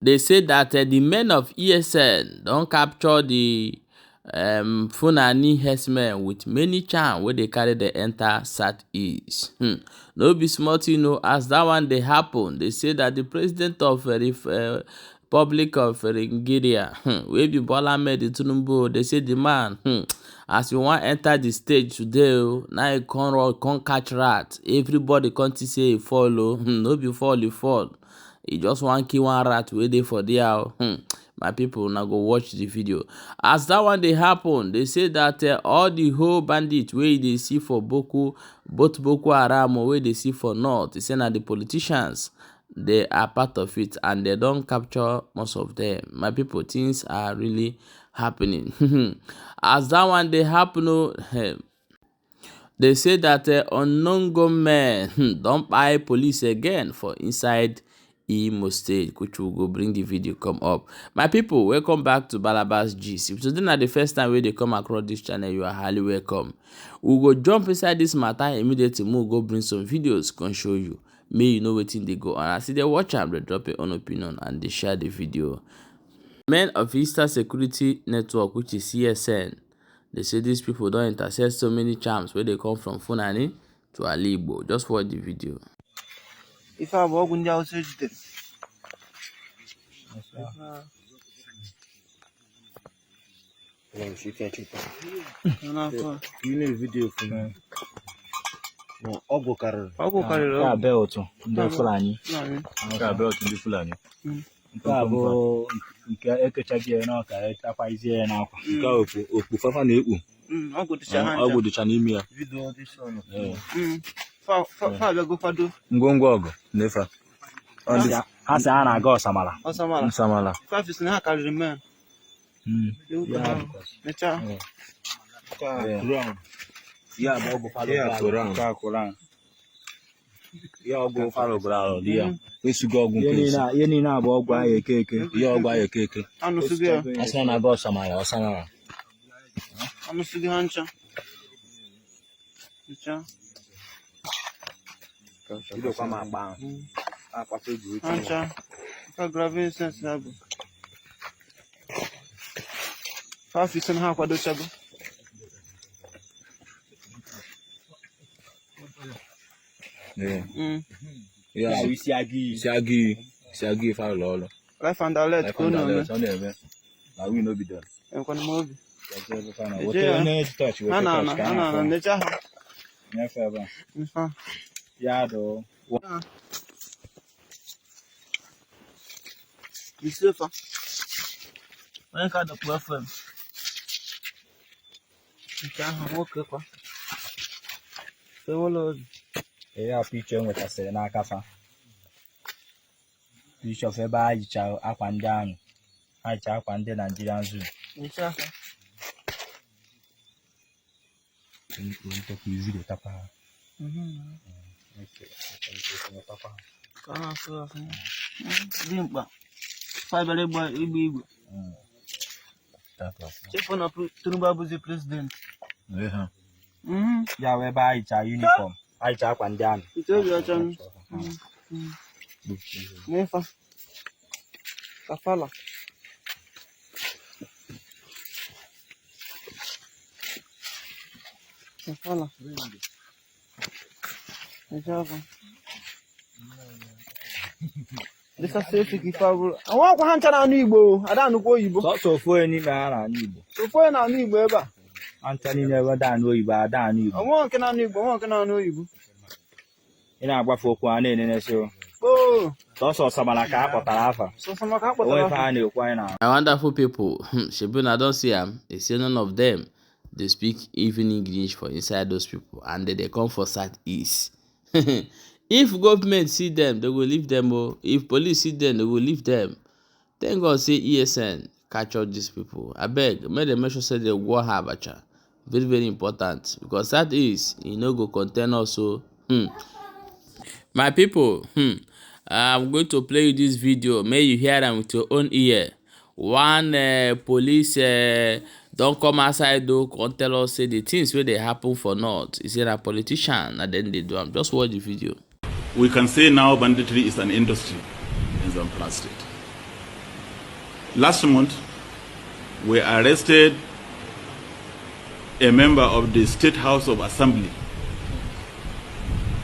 they say that the men of ESN don't capture the Fulani Heřdsmán with many charm where they carry the enter Southeast. No be small thing, you know, as that one they happen. They say that the president of Republic of Nigeria, wey be Bola Ahmed Tinubu, they say the man, as you want enter the stage today, now you can't catch rat. Everybody can't say he follow, no be fall, he fall. He just want kill one rat wey dey for there. My people now go watch the video. As that one they happen, they say that all the whole bandits wey they see for both Boko Haram or wey they see for North, they say that the politicians they are part of it and they don't capture most of them. My people, things are really happening. As that one they happen, they say that unknown gunmen don't buy police again for inside Imo State, which will go bring the video come up. My people, welcome back to Balabas Gist. If today not the first time where they come across this channel, you are highly welcome. We go jump inside this matter immediately. We'll go bring some videos can show you. May you know what they go on. I see they watch and they drop your own opinion and they share the video. Men of Eastern Security Network, which is ESN, they say these people don't intercept so many charms where they come from Fulani to Alibo. Just watch the video. If I walk on the outside, you need video for me. No, I'll carry. I built the Fulani. I built the Fulani. Cabo, Ekachagia, no, Tapaisia now. Go to Fafani. I'll go to Chanimia. Video this one. Father, go for do. Ngongo, never. Hasana go Samala. Samala. 5 is not carry the man. Yeah, Bobo Quran. Yeah, go follow ground. Yeah, we should go. Any now, Bob buy a cake. You buy a cake. I'm not sure. That's when I got some. I'm not sure. Hancha. You don't come out bound. Hancha. I grab it since now. 5 is and half of the table. Yeah, we Siagi, follow. Life and the let go. Now we know be done. I'm going to move. Yeah, though. You safer. When can the platform? You can't walk up. So, yeah, picture with us in our cafe. Picture of a bag, child up and down. I chap and then Nigerian zoo. Video tapa. Five boy, Ibu. Check on a Tinubu president. Yeah, we buy a uniform. I chap and down. It's all your chance. Never. Kafala. Kafala. This is safe if I will. I want to hunt an Igbo. I don't know you. So for any man, I need. So for an Igbo ever. Anthony never done know you, but I don't know. I want to know you. In our folk one in a show. Oh, also some like Papa. So some like Papa. My wonderful people, Shibuna don't see them. They say none of them. They speak even English for inside those people, and they come for Southeast. If government see them, they will leave them. If police see them, they will leave them. Thank God say ESN catch all these people. I beg, make them make sure say they go have acha. Very, very important, because that is go contain also. My people, I'm going to play you this video. May you hear them with your own ear. One police don't come outside though, can't tell us say the things where they happen for North. Is it a politician and then they do them? Just watch the video. We can say now banditry is an industry in Zamfara State. Last month, we arrested a member of the State House of Assembly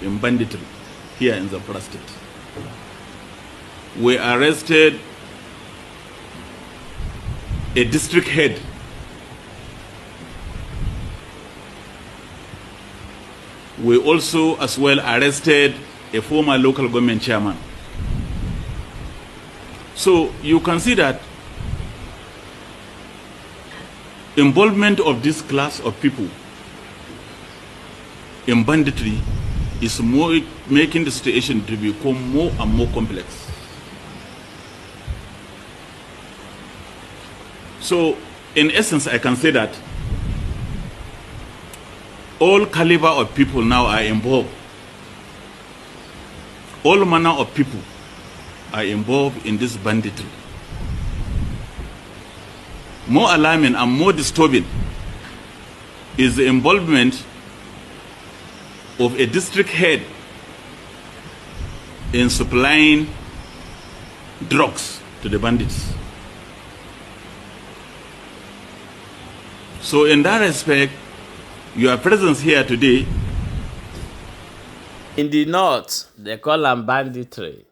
in banditry here in Zamfara State. We arrested a district head. We also as well arrested a former local government chairman. So you can see that involvement of this class of people in banditry is more making the situation to become more and more complex. So in essence, I can say that all caliber of people now are involved. All manner of people are involved in this banditry. More alarming and more disturbing is the involvement of a district head in supplying drugs to the bandits. So in that respect, your presence here today. In the north, they call them banditry.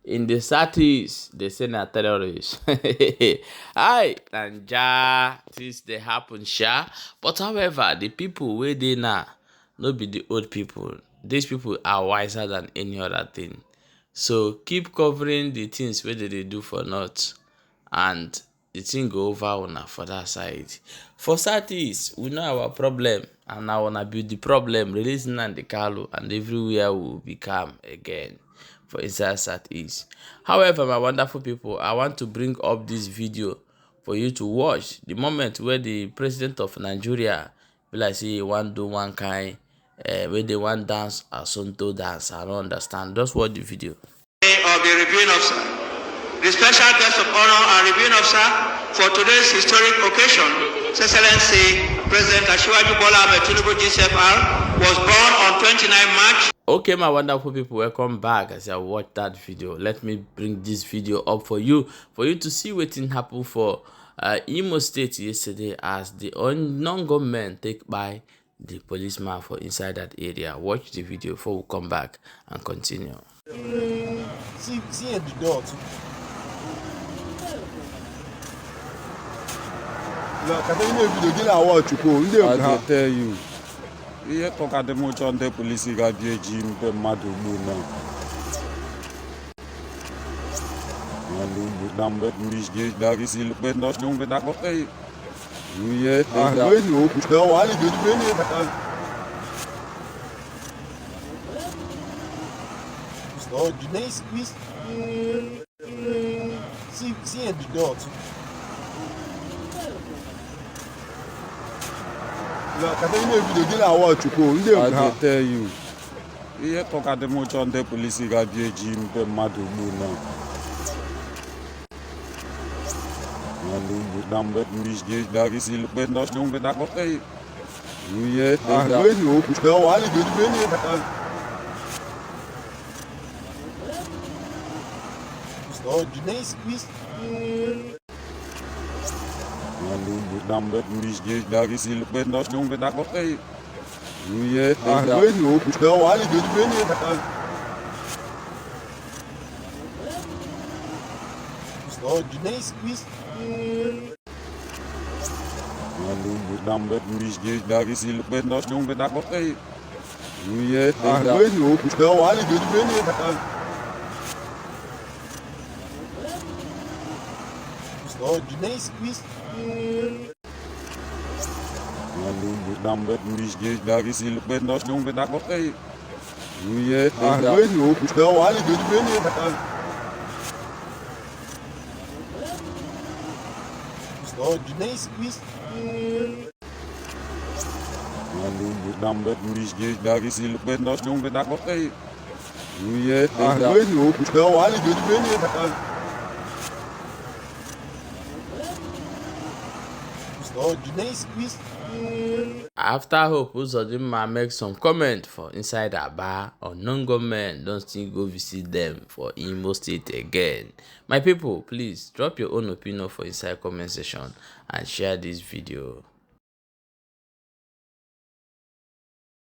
In the southeast, they say na terrorists. Hi, Nanja, this they happen, sha. But however, the people where they now, no be the old people. These people are wiser than any other thing. So keep covering the things where they do for north, and the thing go over on for that side. For southeast, we know our problem, and now wanna build the problem, releasing the Kalu, and everywhere will become again. For inside southeast. However, my wonderful people, I want to bring up this video for you to watch. The moment where the president of Nigeria be like say want do one kind where they want dance Asonto dance. I don't understand. Just watch the video. Of the reviewing officer, the special guest of honor and reviewing officer for today's historic occasion, His Excellency President Asiwaju Bola Ahmed Tinubu GCFR, was born on 29 March. Okay, my wonderful people, welcome back. As I watch that video, let me bring this video up for you to see what happened for Imo State yesterday as the non-government take by the policeman for inside that area. Watch the video before we come back and continue. See at the door too. Look, I don't know if you get a watch you go. I tell you. Iye toka de mocho nde polisi ga bieji mpe madu muna. Mandu nambe mbishge dagisi lupe ndosh nyumbe dakote. Iye Ah, we know. No, wali good bene. So, the next piece. See at the door too. Look, I don't know if you get a watch you go. I tell you. Iye toka de mocho nde polisi ga bieji mpe madu muna. Mandu nambe mbishge dagisi lupe ndosh nyumbe dakote. Iye Ah, we know. No, wali good bene. So, the next piece. Mandu nambe mbishge dagisi lupe ndosh nyumbe dakote. Iye Ah, we know. No, wali good bene. So, the next piece. Mandu nambe mbishge dagisi lupe ndosh nyumbe dakote. Iye Ah, we know. No, wali good bene. So, the next piece. Mandu nambe mbishge dagisi lupe ndosh nyumbe dakote. Iye Ah, we know. No, wali good bene. So, the next piece. Mandu nambe mbishge dagisi lupe ndosh nyumbe dakote. Iye Ah, we know. No, wali good bene. So, the next piece. After Hope Uzodinma make some comment for inside Aba, unknown gunmen don't still go visit them for Imo State again. My people, please drop your own opinion for inside comment section and share this video.